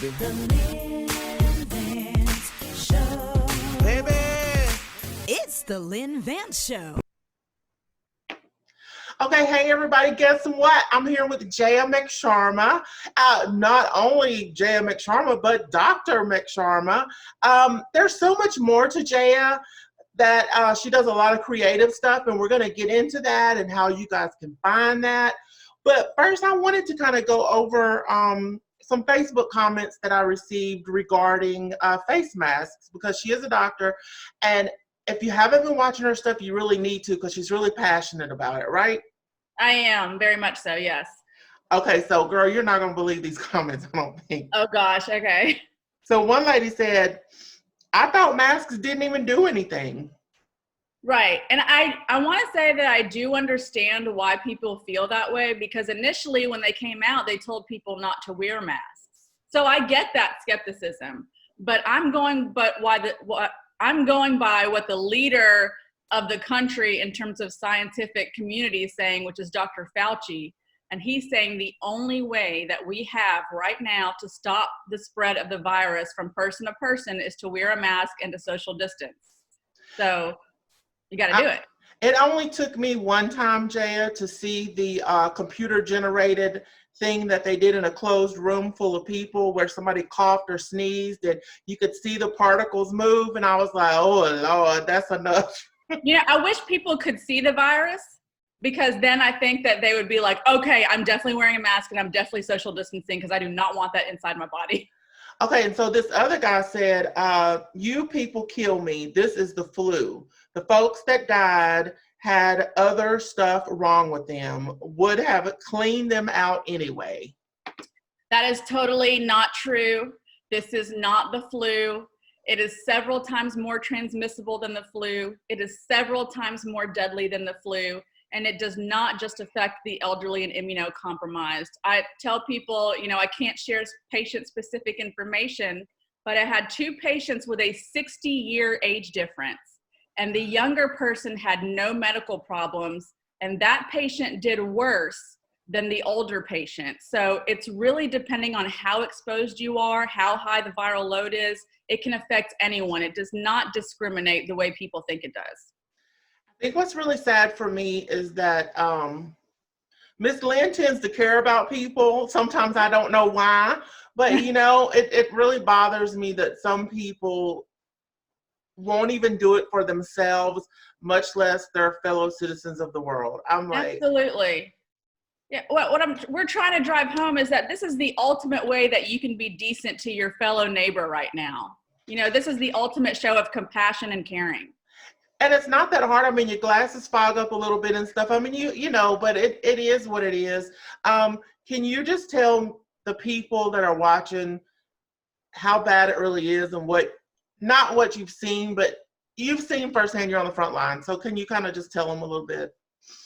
baby. The Lynn Vance Show. Baby! It's the Lynn Vance Show. Okay, hey everybody, guess what? I'm here with Jaya McSharma. Not only Jaya McSharma, but Dr. McSharma. There's so much more to Jaya that she does a lot of creative stuff, and we're going to get into that and how you guys can find that. But first, I wanted to kind of go over some Facebook comments that I received regarding face masks, because she is a doctor, and if you haven't been watching her stuff, you really need to, because she's really passionate about it, right? I am, very much so, yes. Okay, so girl, you're not gonna believe these comments, I don't think. Oh gosh, okay. So one lady said, I thought masks didn't even do anything. Right, and I want to say that I do understand why people feel that way, because initially when they came out, they told people not to wear masks. So I get that skepticism, but I'm going by what the leader of the country in terms of scientific community is saying, which is Dr. Fauci. And he's saying the only way that we have right now to stop the spread of the virus from person to person is to wear a mask and to social distance. So you got to do it. It only took me one time, Jaya, to see the computer generated thing that they did in a closed room full of people where somebody coughed or sneezed and you could see the particles move. And I was like, oh Lord, that's enough. You know, I wish people could see the virus, because then I think that they would be like, okay, I'm definitely wearing a mask and I'm definitely social distancing because I do not want that inside my body. Okay, and so this other guy said, you people kill me. This is the flu. The folks that died had other stuff wrong with them, would have cleaned them out anyway. That is totally not true. This is not the flu. It is several times more transmissible than the flu. It is several times more deadly than the flu. And it does not just affect the elderly and immunocompromised. I tell people, you know, I can't share patient-specific information, but I had 2 patients with a 60-year age difference. And the younger person had no medical problems, and that patient did worse than the older patient. So it's really depending on how exposed you are, how high the viral load is. It can affect anyone. It does not discriminate the way people think it does. I think what's really sad for me is that Miss Lynn tends to care about people. Sometimes I don't know why, but you know, it really bothers me that some people won't even do it for themselves, much less their fellow citizens of the world. I'm like, absolutely. Yeah, we're trying to drive home is that this is the ultimate way that you can be decent to your fellow neighbor right now. You know, this is the ultimate show of compassion and caring. and it's not that hard. I mean, your glasses fog up a little bit and stuff. I mean, you know, but it is what it is. Can you just tell the people that are watching how bad it really is, and not what you've seen, but you've seen firsthand, you're on the front line. So can you kind of just tell them a little bit?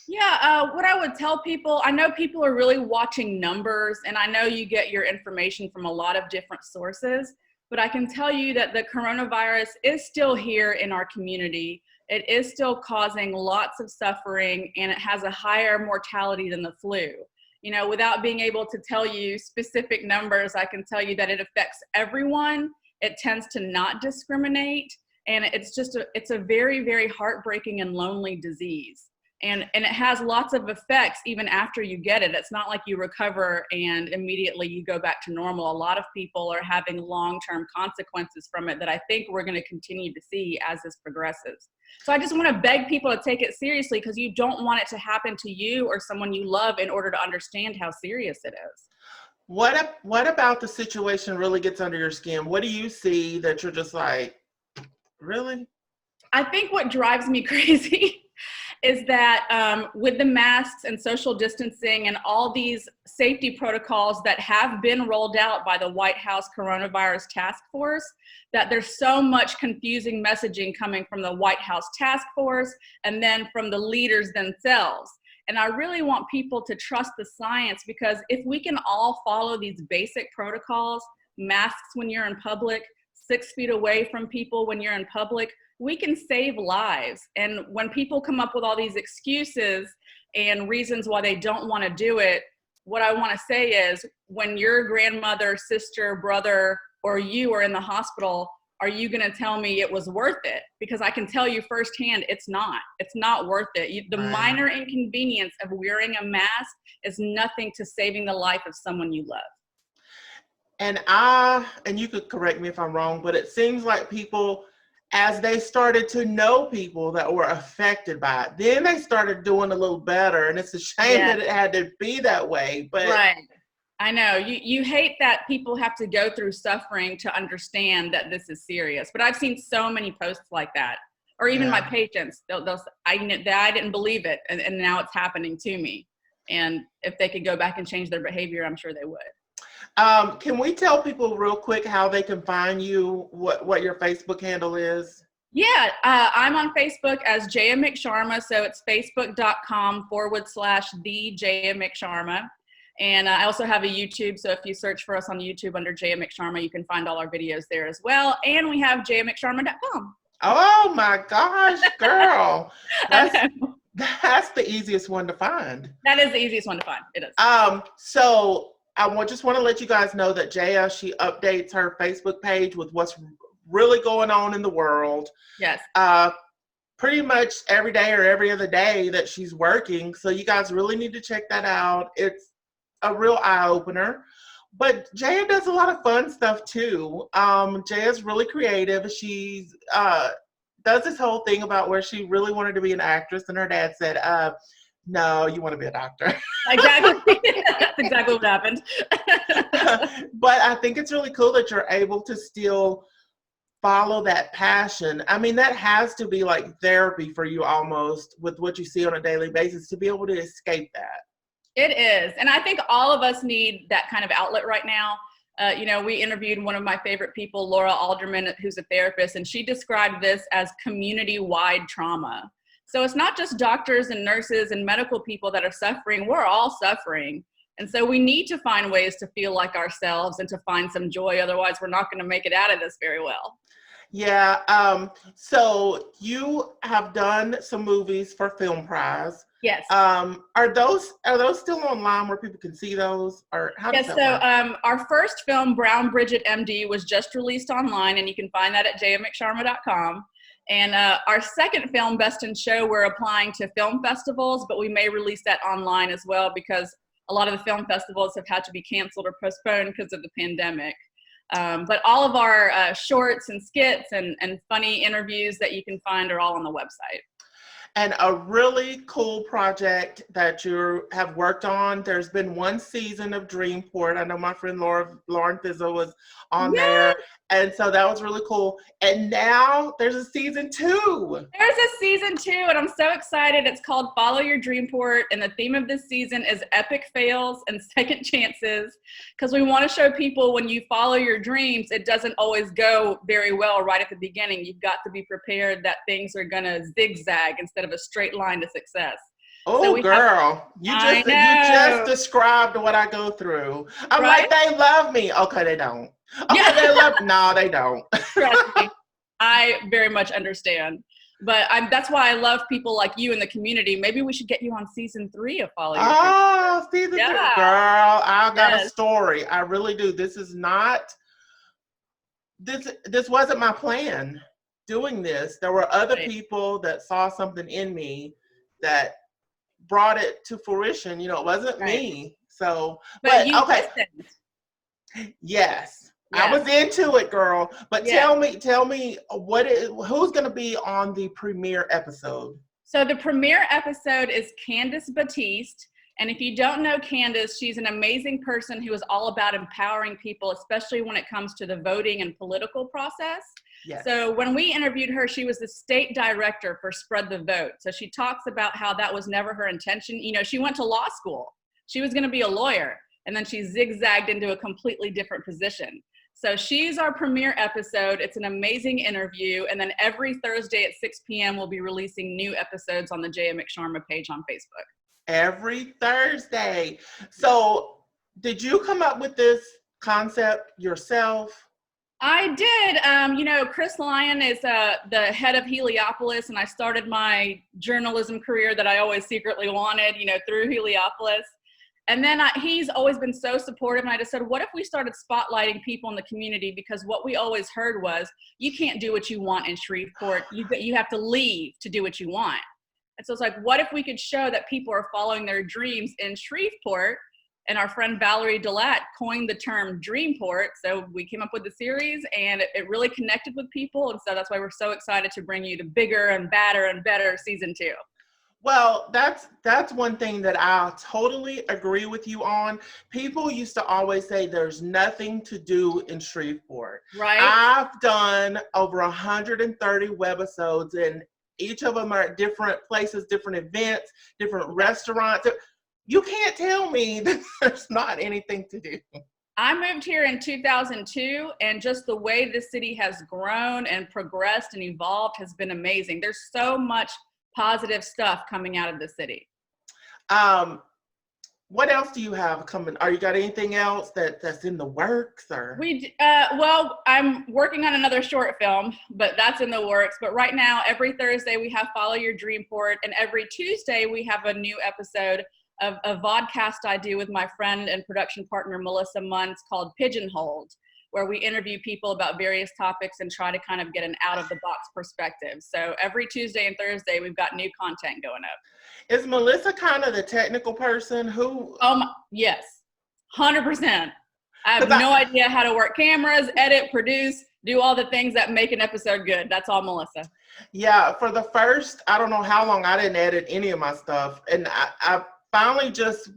Yeah, what I would tell people, I know people are really watching numbers, and I know you get your information from a lot of different sources, but I can tell you that the coronavirus is still here in our community. It is still causing lots of suffering, and it has a higher mortality than the flu. You know, without being able to tell you specific numbers, I can tell you that it affects everyone. It tends to not discriminate, and it's a very, very heartbreaking and lonely disease. And it has lots of effects even after you get it. It's not like you recover and immediately you go back to normal. A lot of people are having long-term consequences from it that I think we're going to continue to see as this progresses. So I just want to beg people to take it seriously, because you don't want it to happen to you or someone you love in order to understand how serious it is. What about the situation really gets under your skin? What do you see that you're just like, really? I think what drives me crazy is that with the masks and social distancing and all these safety protocols that have been rolled out by the White House Coronavirus Task Force, that there's so much confusing messaging coming from the White House Task Force and then from the leaders themselves. And I really want people to trust the science, because if we can all follow these basic protocols, masks when you're in public, 6 feet away from people when you're in public, we can save lives. And when people come up with all these excuses and reasons why they don't want to do it, what I want to say is, when your grandmother, sister, brother, or you are in the hospital, are you going to tell me it was worth it? Because I can tell you firsthand, it's not. It's not worth it. The minor inconvenience of wearing a mask is nothing to saving the life of someone you love. And you could correct me if I'm wrong, but it seems like people, as they started to know people that were affected by it, then they started doing a little better. And it's a shame that it had to be that way. But right. I know you hate that people have to go through suffering to understand that this is serious. But I've seen so many posts like that, or even my patients. I didn't believe it, and now it's happening to me. And if they could go back and change their behavior, I'm sure they would. Can we tell people real quick how they can find you, what your Facebook handle is? Yeah, I'm on Facebook as Jaya McSharma, so it's facebook.com/the Jaya McSharma. And I also have a YouTube, so if you search for us on YouTube under Jaya McSharma, you can find all our videos there as well. And we have jayamcsharma.com. Oh my gosh, girl. That's the easiest one to find. That is the easiest one to find. It is. So I just want to let you guys know that Jaya, she updates her Facebook page with what's really going on in the world. Yes. Pretty much every day or every other day that she's working. So you guys really need to check that out. It's a real eye-opener. But Jaya does a lot of fun stuff too. Jaya's really creative. She's does this whole thing about where she really wanted to be an actress, and her dad said, no, you want to be a doctor. Exactly. That's exactly what happened. But I think it's really cool that you're able to still follow that passion. I mean, that has to be like therapy for you almost, with what you see on a daily basis, to be able to escape that. It is. And I think all of us need that kind of outlet right now. We interviewed one of my favorite people, Laura Alderman, who's a therapist, and she described this as community-wide trauma. So it's not just doctors and nurses and medical people that are suffering. We're all suffering. And so we need to find ways to feel like ourselves and to find some joy. Otherwise, we're not going to make it out of this very well. Yeah. So you have done some movies for Film Prize. Yes. Are those still online where people can see those, or how does that work? Our first film, Brown Bridget MD, was just released online, and you can find that at jayamcsharma.com. And our second film, Best in Show, we're applying to film festivals, but we may release that online as well, because a lot of the film festivals have had to be canceled or postponed because of the pandemic. But all of our shorts and skits and funny interviews that you can find are all on the website. And a really cool project that you have worked on. There's been one season of Dreamport. I know my friend Lauren Fizzle was on there. And so that was really cool. And now there's a season 2. There's a season 2, and I'm so excited. It's called Follow Your Dreamport, and the theme of this season is epic fails and second chances, because we want to show people when you follow your dreams, it doesn't always go very well right at the beginning. You've got to be prepared that things are going to zigzag instead of a straight line to success. Oh, so girl, you just described what I go through. I'm like, they love me. Okay, they don't. Okay, they love. No, they don't. Trust me, I very much understand. But that's why I love people like you in the community. Maybe we should get you on season 3 of Follow Your Dreams. Oh, season 3, girl, I got a story. I really do. This is not. This wasn't my plan. Doing this, there were other people that saw something in me that brought it to fruition. You know, it wasn't me. So, but you listened. Yes, I was into it, girl. But tell me, who's going to be on the premiere episode? So the premiere episode is Candace Batiste. And if you don't know Candace, she's an amazing person who is all about empowering people, especially when it comes to the voting and political process. Yes. So when we interviewed her, she was the state director for Spread the Vote. So she talks about how that was never her intention. You know, she went to law school. She was going to be a lawyer, and then she zigzagged into a completely different position. So she's our premiere episode. It's an amazing interview. And then every Thursday at 6 p.m., we'll be releasing new episodes on the Jaya McSharma page on Facebook. Every Thursday. So did you come up with this concept yourself? I did. Chris Lyon is the head of Heliopolis, and I started my journalism career that I always secretly wanted, through Heliopolis. And then he's always been so supportive. And I just said, what if we started spotlighting people in the community? Because what we always heard was, you can't do what you want in Shreveport. You have to leave to do what you want. And so it's like, what if we could show that people are following their dreams in Shreveport? And our friend Valerie Delatte coined the term Dreamport. So we came up with the series, and it really connected with people. And so that's why we're so excited to bring you the bigger and badder and better season 2. Well, that's one thing that I totally agree with you on. People used to always say there's nothing to do in Shreveport. Right. I've done over 130 webisodes, and each of them are at different places, different events, different restaurants. You can't tell me that there's not anything to do. I moved here in 2002, and just the way the city has grown and progressed and evolved has been amazing. There's so much positive stuff coming out of the city. What else do you have coming? Are you got anything else that's in the works, or? Well, I'm working on another short film, but that's in the works. But right now, every Thursday we have Follow Your Dreamport, and every Tuesday we have a new episode of a vodcast I do with my friend and production partner Melissa Munns called Pigeonholed, where we interview people about various topics and try to kind of get an out-of-the-box perspective. So every Tuesday and Thursday, we've got new content going up. Is Melissa kind of the technical person who? Yes, 100%. I have no idea how to work cameras, edit, produce, do all the things that make an episode good. That's all Melissa. Yeah, for the first, I don't know how long, I didn't edit any of my stuff. And I finally just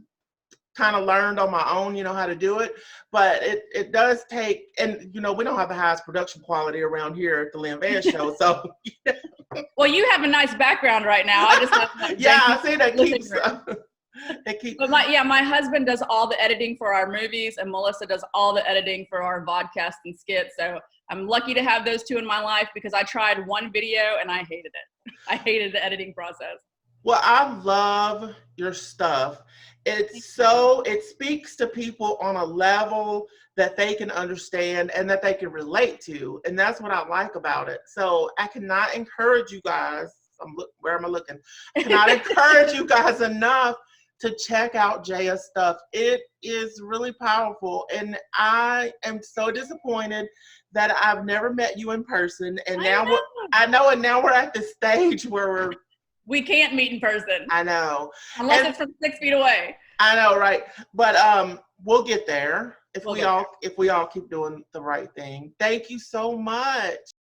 kind of learned on my own, how to do it. But it does take, and we don't have the highest production quality around here at the Lynn Vance show. So well, you have a nice background right now. I just have yeah, I see that keeps But my husband does all the editing for our movies, and Melissa does all the editing for our vodcast and skits. So I'm lucky to have those two in my life, because I tried one video and I hated it. I hated the editing process. Well, I love your stuff. It speaks to people on a level that they can understand and that they can relate to. And that's what I like about it. So I cannot encourage you guys. Where am I looking? I cannot encourage you guys enough to check out Jaya's stuff. It is really powerful. And I am so disappointed that I've never met you in person. And now and now we're at the stage where we can't meet in person. I know. Unless it's from 6 feet away. I know, right? But we'll get there if we all keep doing the right thing. Thank you so much.